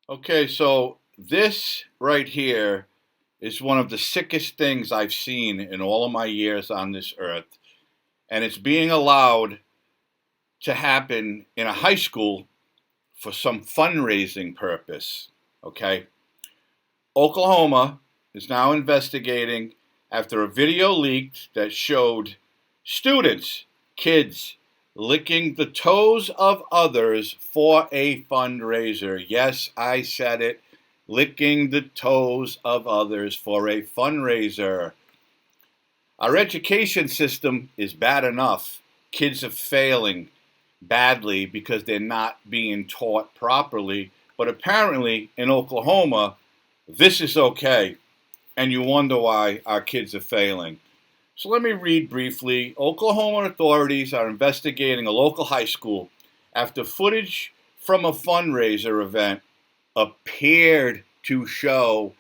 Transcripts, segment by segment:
Okay, so this right here is one of the sickest things I've seen in all of my years on this earth. And it's being allowed to happen in a high school for some fundraising purpose. Okay? Oklahoma is now investigating after a video leaked that showed students, kids, licking the toes of others for a fundraiser. Yes, I said it. Licking the toes of others for a fundraiser. Our education system is bad enough. Kids are failing badly because they're not being taught properly. But apparently in Oklahoma, this is okay. And you wonder why our kids are failing. So let me read briefly. Oklahoma authorities are investigating a local high school after footage from a fundraiser event appeared to show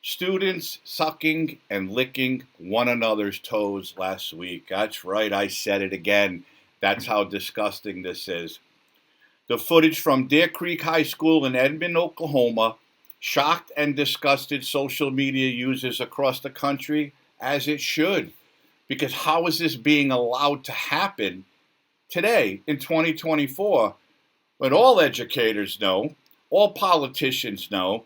students sucking and licking one another's toes last week. That's right, I said it again. That's how disgusting this is. The footage from Deer Creek High School in Edmond, Oklahoma, shocked and disgusted social media users across the country, as it should. Because how is this being allowed to happen today in 2024 when all educators know, all politicians know,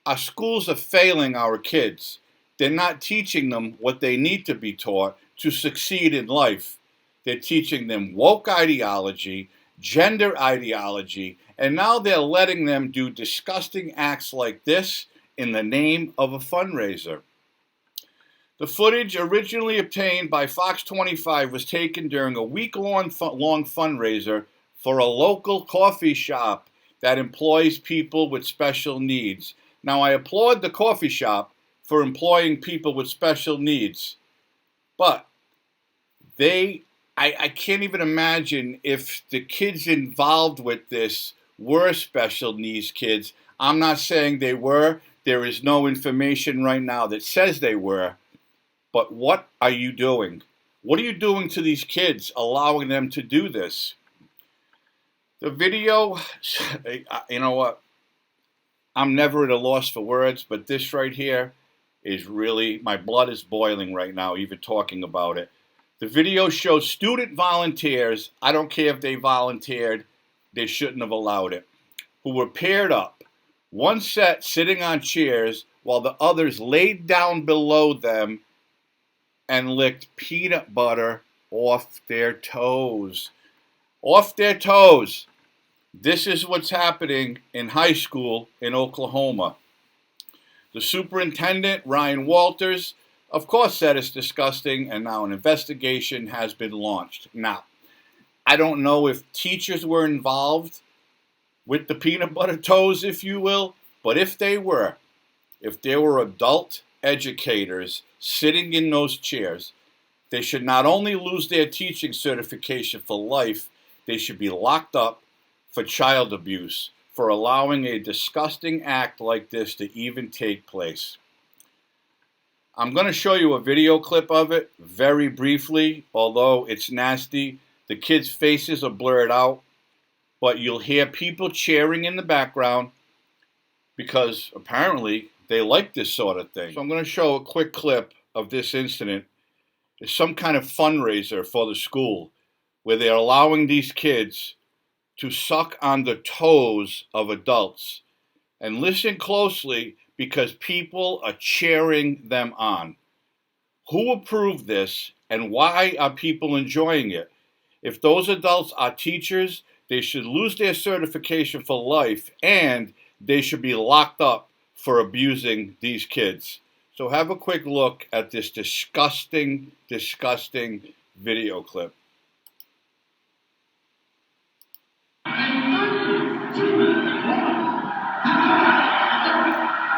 our schools are failing our kids. They're not teaching them what they need to be taught to succeed in life. They're teaching them woke ideology, gender ideology, and now they're letting them do disgusting acts like this in the name of a fundraiser. The footage, originally obtained by Fox 25, was taken during a week-long fundraiser for a local coffee shop that employs people with special needs. Now, I applaud the coffee shop for employing people with special needs, but I can't even imagine if the kids involved with this were special needs kids. I'm not saying they were. There is no information right now that says they were. But what are you doing? What are you doing to these kids, allowing them to do this? The video, you know what? I'm never at a loss for words, but this right here is really, my blood is boiling right now, even talking about it. The video shows student volunteers, I don't care if they volunteered, they shouldn't have allowed it, who were paired up, one set sitting on chairs while the others laid down below them and licked peanut butter off their toes. Off their toes. This is what's happening in high school in Oklahoma. The superintendent, Ryan Walters, of course said it's disgusting, and now an investigation has been launched. Now, I don't know if teachers were involved with the peanut butter toes, if you will, but if there were adult educators sitting in those chairs, they should not only lose their teaching certification for life, they should be locked up for child abuse, for allowing a disgusting act like this to even take place. I'm going to show you a video clip of it very briefly, although it's nasty. The kids' faces are blurred out, but you'll hear people cheering in the background because apparently they like this sort of thing. So I'm going to show a quick clip of this incident. It's some kind of fundraiser for the school where they're allowing these kids to suck on the toes of adults. And listen closely because people are cheering them on. Who approved this and why are people enjoying it? If those adults are teachers, they should lose their certification for life and they should be locked up for abusing these kids. So have a quick look at this disgusting, disgusting video clip.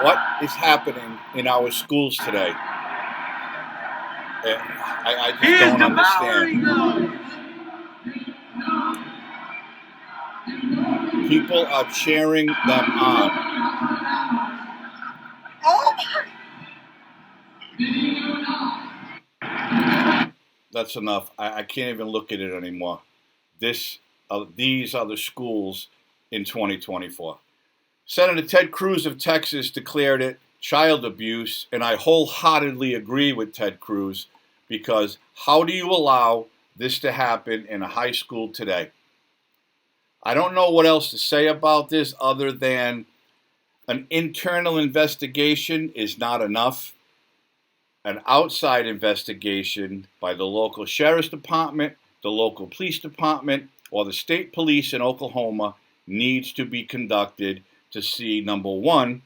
What is happening in our schools today? I just don't understand. People are cheering them on. That's enough. I can't even look at it anymore. These are the schools in 2024. Senator Ted Cruz of Texas declared it child abuse, and I wholeheartedly agree with Ted Cruz, because how do you allow this to happen in a high school today? I don't know what else to say about this other than an internal investigation is not enough. An outside investigation by the local sheriff's department, the local police department, or the state police in Oklahoma needs to be conducted to see, number one,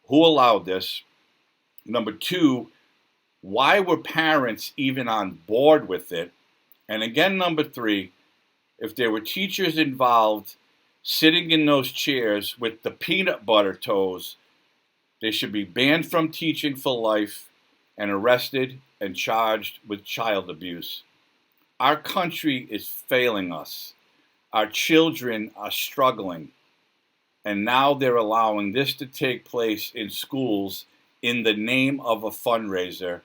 who allowed this, number two, why were parents even on board with it, and again, number three, if there were teachers involved sitting in those chairs with the peanut butter toes, they should be banned from teaching for life and arrested and charged with child abuse. Our country is failing us. Our children are struggling. And now they're allowing this to take place in schools in the name of a fundraiser.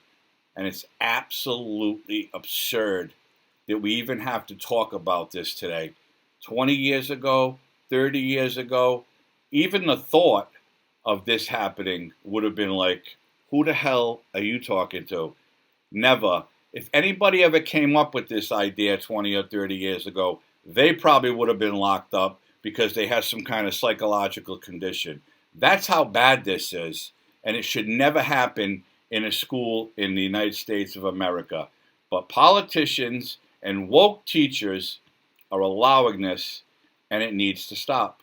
And it's absolutely absurd that we even have to talk about this today. 20 years ago, 30 years ago, even the thought of this happening would have been like, who the hell are you talking to? Never. If anybody ever came up with this idea 20 or 30 years ago, they probably would have been locked up because they have some kind of psychological condition. That's how bad this is, and it should never happen in a school in the United States of America. But politicians and woke teachers are allowing this, and it needs to stop.